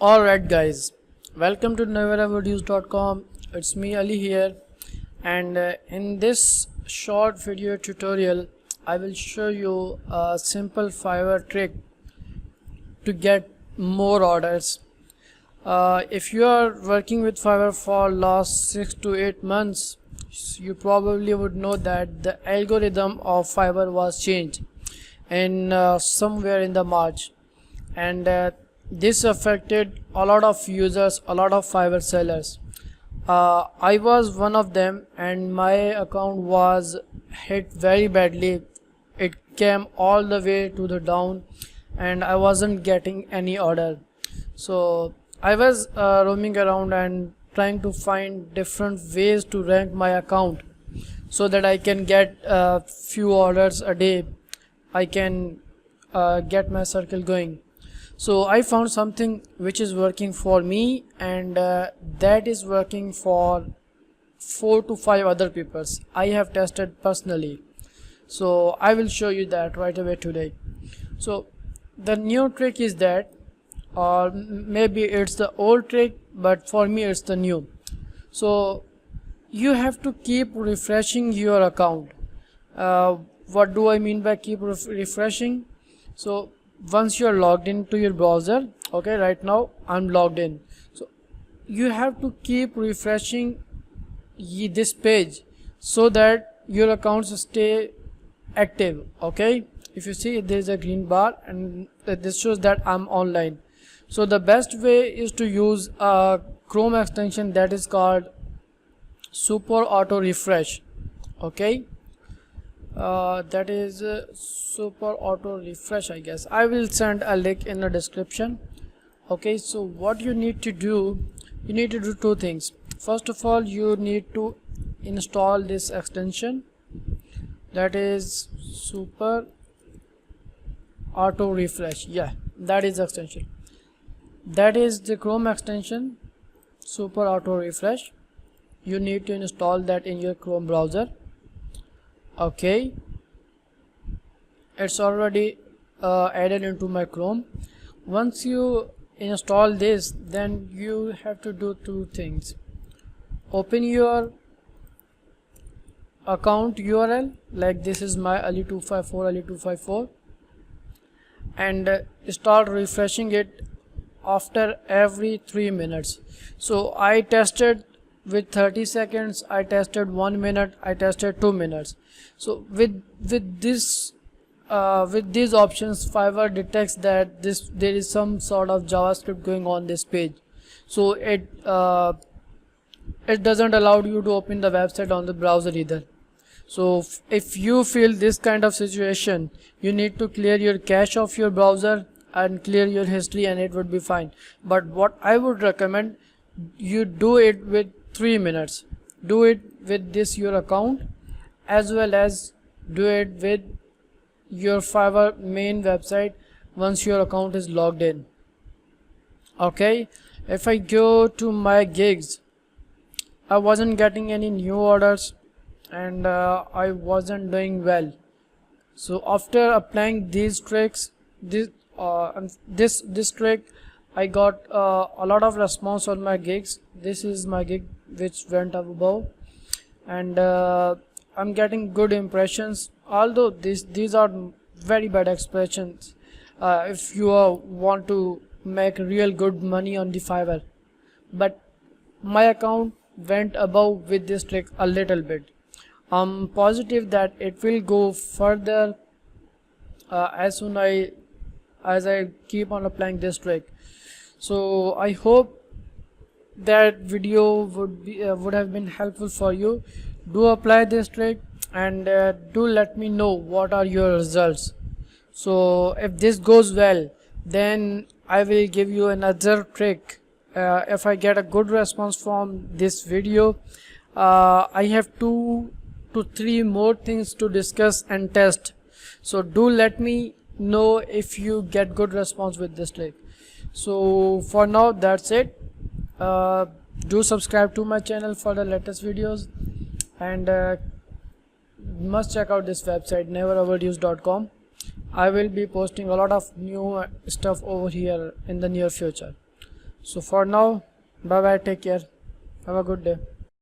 Alright guys, welcome to nevereverdues.com. It's me Ali here, and in this short video tutorial I will show you a simple Fiverr trick to get more orders. If you are working with Fiverr for last 6 to 8 months, you probably would know that the algorithm of Fiverr was changed in somewhere in the March, and this affected a lot of users, a lot of Fiverr sellers. I was one of them, and my account was hit very badly. It came all the way to the down, and I wasn't getting any order. So I was roaming around and trying to find different ways to rank my account so that I can get a few orders a day. I can get my circle going. So I found something which is working for me, and that is working for 4 to 5 other people. I have tested personally, so I will show you that right away today. So the new trick is that, or maybe it's the old trick, but for me it's the new. So you have to keep refreshing your account. What do I mean by keep refreshing? So once you're logged into your browser, okay, right now I'm logged in, so you have to keep refreshing this page so that your accounts stay active. Okay, if you see, there's a green bar and this shows that I'm online. So the best way is to use a Chrome extension that is called Super Auto Refresh. Okay, that is Super Auto Refresh, I guess. I will send a link in the description. Okay, so what you need to do, you need to do two things. First of all, you need to install this extension, that is Super Auto Refresh. Yeah, that is the extension. That is the Chrome extension, Super Auto Refresh. You need to install that in your Chrome browser. Okay, it's already added into my Chrome. Once you install this, then you have to do two things. Open your account URL, like this is my Ali254 and start refreshing it after every 3 minutes. So I tested with 30 seconds, I tested 1 minute, I tested 2 minutes. So with these options, Fiverr detects that there is some sort of JavaScript going on this page, so it doesn't allow you to open the website on the browser either. So if you feel this kind of situation, you need to clear your cache of your browser and clear your history, and it would be fine. But what I would recommend, you do it with 3 minutes. Do it with this your account, as well as do it with your Fiverr main website once your account is logged in. Okay, if I go to my gigs, I wasn't getting any new orders, and I wasn't doing well. So after applying these tricks, this trick, I got a lot of response on my gigs. This is my gig which went up above, and I'm getting good impressions, although these are very bad expressions if you want to make real good money on the Fiverr. But my account went above with this trick a little bit. I'm positive that it will go further as soon as I keep on applying this trick. So I hope that video would have been helpful for you. Do apply this trick, and do let me know what are your results. So if this goes well, then I will give you another trick. If I get a good response from this video, I have 2 to 3 more things to discuss and test. So do let me know if you get good response with this trick. So for now, that's it. Do subscribe to my channel for the latest videos, and must check out this website nevereverdues.com. I will be posting a lot of new stuff over here in the near future. So for now, bye bye, take care, have a good day.